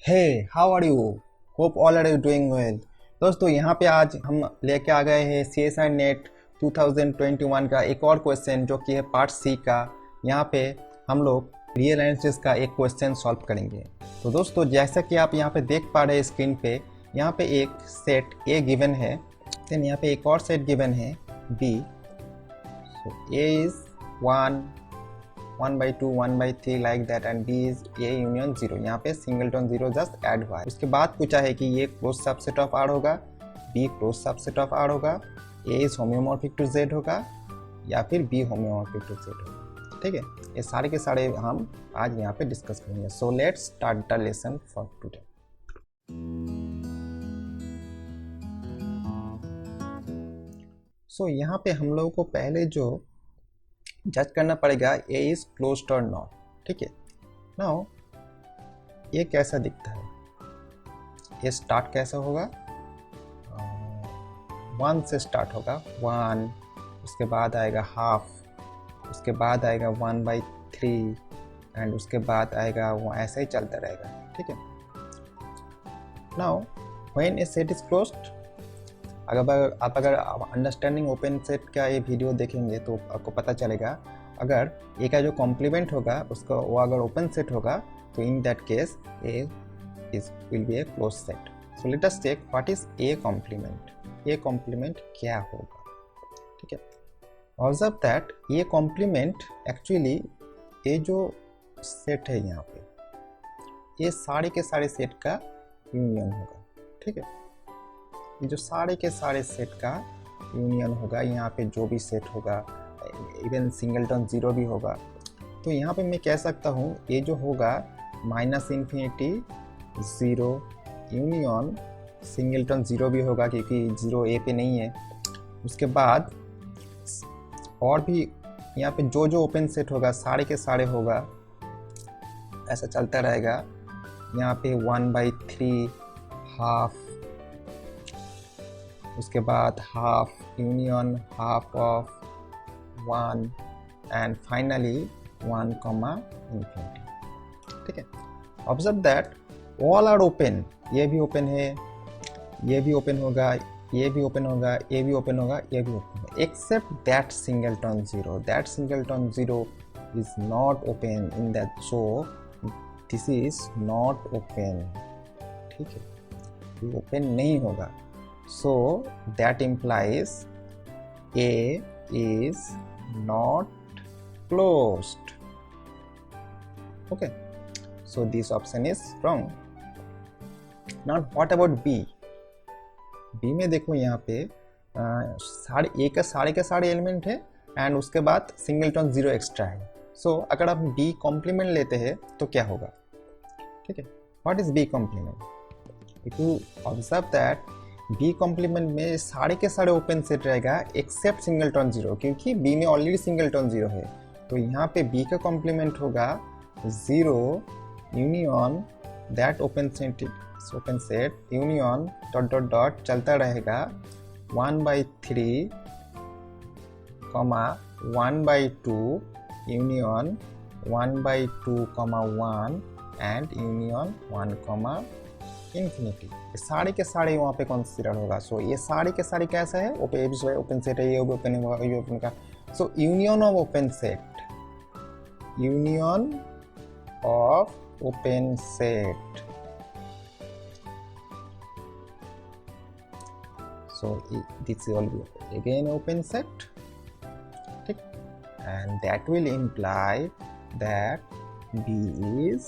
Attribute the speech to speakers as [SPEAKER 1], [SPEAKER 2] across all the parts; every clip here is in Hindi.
[SPEAKER 1] Hey how are you hope all are you doing well. दोस्तों यहाँ पे आज हम लेके आ गए हैं CSI नेट 2021 का एक और क्वेश्चन जो कि है पार्ट सी का। यहाँ पे हम लोग रियल एनालिसिस का एक क्वेश्चन सॉल्व करेंगे। तो दोस्तों जैसा कि आप यहाँ पे देख पा रहे हैं स्क्रीन पे, यहाँ पे एक सेट ए गिवन है, देन यहाँ पे एक और सेट गिवन है B. So A is 1/2 1/3 like that and B is A union 0। यहाँ पे सिंगलटन 0 जस्ट ऐड हुआ है। उसके बाद पूछा है कि ये क्लोज सबसेट ऑफ आर होगा, B close subset of R होगा, A is homeomorphic to Z होगा या फिर बी होम्योमॉर्फिक टू जेड होगा। ठीक है, ये सारे के सारे हम आज यहाँ पे डिस्कस करेंगे। So let's start the lesson for today. So यहाँ पे हम लोगों को पहले जो जज करना पड़ेगा ए इज क्लोज्ड और नॉट। ठीक है, नाउ ये कैसा दिखता है, ये स्टार्ट कैसा होगा, 1 से स्टार्ट होगा 1, उसके बाद आएगा हाफ, उसके बाद आएगा 1/3 एंड उसके बाद आएगा वो ऐसा ही चलता रहेगा। ठीक है, now when A set is closed, अगर अंडरस्टैंडिंग ओपन सेट का ये वीडियो देखेंगे तो आपको पता चलेगा अगर ए का जो कॉम्प्लीमेंट होगा उसका वो अगर ओपन सेट होगा तो in that case A is will be a close set. So let us check what is A complement. A complement क्या होगा? ठीक है, observe that A complement actually ये जो सेट है यहाँ पे ये सारे के सारे सेट का यूनियन होगा। ठीक है, ये जो सारे के सारे सेट का यूनियन होगा, यहाँ पे जो भी सेट होगा इवन सिंगलटन 0 भी होगा। तो यहाँ पे मैं कह सकता हूँ ये जो होगा -∞ 0 यूनियन सिंगलटन 0 भी होगा क्योंकि 0 ए पे नहीं है। उसके बाद और भी यहाँ पे जो जो ओपन सेट होगा सारे के सारे होगा, ऐसा चलता रहेगा। यहाँ पे 1/3 हाफ, उसके बाद half union half of 1 and finally 1, ठीक है, observe that all are open. ये भी ओपन है, ये भी ओपन होगा, ये भी ओपन होगा, ये भी ओपन होगा, ये भी ओपन होगा, except that singleton 0। That singleton 0 is not open in that, so this is not open. ठीक है, ये ओपन नहीं होगा। So that implies A is not closed. Okay, so this option is wrong. Now what about B? B में देखो यहाँ पे सारे A का सारे के सारे एलिमेंट है एंड उसके बाद सिंगलटन 0 एक्स्ट्रा है। सो अगर आप B कॉम्प्लीमेंट लेते हैं तो क्या होगा? ठीक है, what is B complement? If you observe that B complement में सारे के सारे ओपन सेट रहेगा एक्सेप्ट सिंगलटन 0, क्योंकि बी में ऑलरेडी सिंगलटन 0 है। तो यहाँ पे बी का कॉम्प्लीमेंट होगा 0 union that open set union dot dot dot चलता रहेगा 1/3 1/2 यूनियन 1/2 1 एंड यूनियन 1 इन्फिनिटी। ये सारे के सारे वहाँ पे कंसीडर होगा। सो ये सारे के सारे कैसा है, ओपन सेट है, ये भी ओपन है, ये ओपन का। So union of open set, union of open set, so this will be again open set. ठीक, and that will imply that B is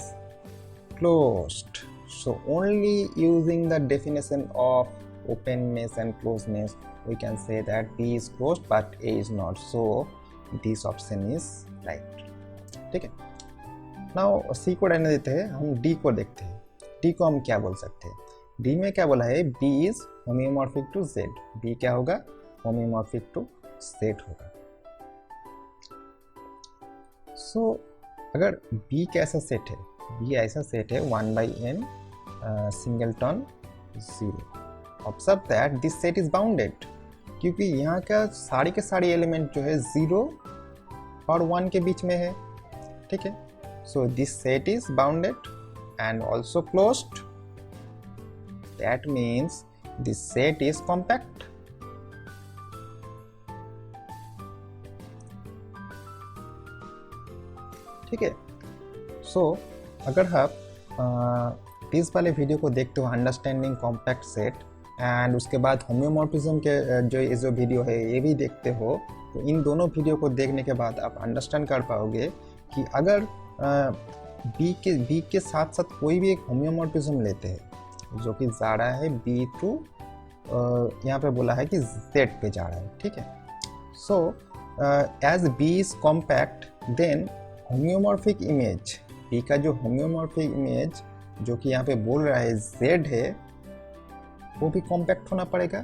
[SPEAKER 1] closed. So only using the definition of openness and closeness we can say that B is closed but A is not. So this option is right. ठीक है, now C को रहने देते हैं, हम D को देखते हैं। D को हम क्या बोल सकते हैं? D में क्या बोला है? B is homeomorphic to Z. B क्या होगा? homeomorphic to Z होगा। So अगर B कैसा सेट है? B ऐसा सेट है 1/n singleton 0। Observe that this set is bounded, क्योंकि यहाँ का सारे के सारे एलिमेंट जो है 0 और 1 के बीच में है। ठीक है, so this set is bounded and also closed, that means this set is compact. ठीक है, सो अगर आप इस वाले वीडियो को देखते हो अंडरस्टैंडिंग कॉम्पैक्ट सेट, एंड उसके बाद होम्योमॉर्फिज्म के जो वीडियो है ये भी देखते हो, तो इन दोनों वीडियो को देखने के बाद आप अंडरस्टैंड कर पाओगे कि अगर बी के साथ साथ कोई भी एक होम्योमॉर्फिज्म लेते हैं जो कि जा रहा है बी टू यहाँ पे बोला है कि जेड पे जा रहा है, ठीक है। So as B is compact, then homeomorphic image, B का जो होम्योमॉर्फिक इमेज जो कि यहाँ पे बोल रहा है z है, वो भी कॉम्पैक्ट होना पड़ेगा,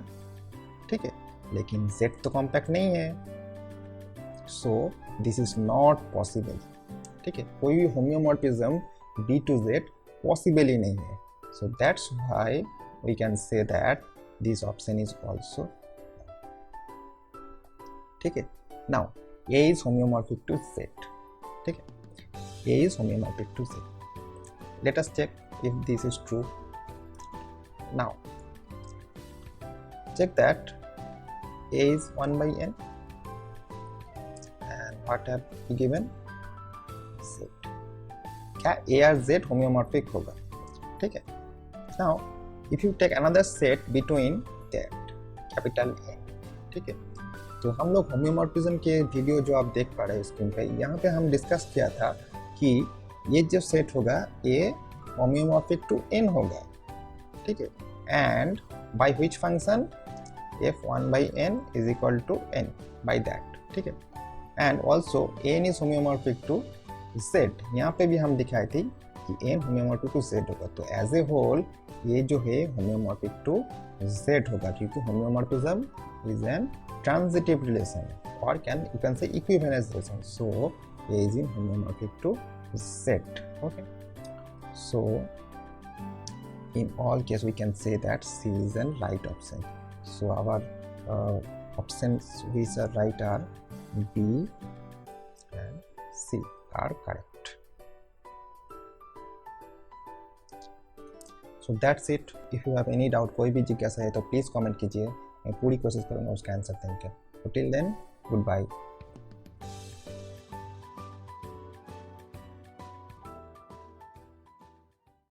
[SPEAKER 1] ठीक है। लेकिन z तो कॉम्पैक्ट नहीं है, so this is not possible, ठीक है। कोई भी homeomorphism b to z possible ही नहीं है, so that's why we can say that this option is also, ठीक है। Now a is homeomorphic to z, ठीक है, a is homeomorphic to z. Let us check if this is true. Now check that a is 1 by n and what have we given, z. क्या a और z होम्योमॉर्फिक होगा, ठीक है। Now if you take another set between that capital A, ठीक है, तो हम लोग होम्योमॉर्फिज्म के वीडियो जो आप देख पा रहे हैं स्क्रीन पे, यहाँ पे हम डिस्कस किया था कि ये जो सेट होगा ए होम्योमॉर्फिक टू एन होगा, ठीक है, and by which function f1 by n is equal to n by that, ठीक है, and also n is homeomorphic to z, यहाँ पे भी हम दिखाए थे कि n होम्योमॉर्फिक टू z होगा, तो एज ए होल ये जो है होम्योमॉर्फिक टू z होगा, क्योंकि homeomorphism is an transitive relation or you can say equivalence relation, so A is in homeomorphic to Z, okay. So in all case we can say that C is an right option, so our options which are right are B and C are correct. So that's it. If you have any doubt, कोई भी जिज्ञासा है तो प्लीज़ कमेंट कीजिए, मैं पूरी कोशिश करूँगा उसका आंसर देने का। Till then, good bye.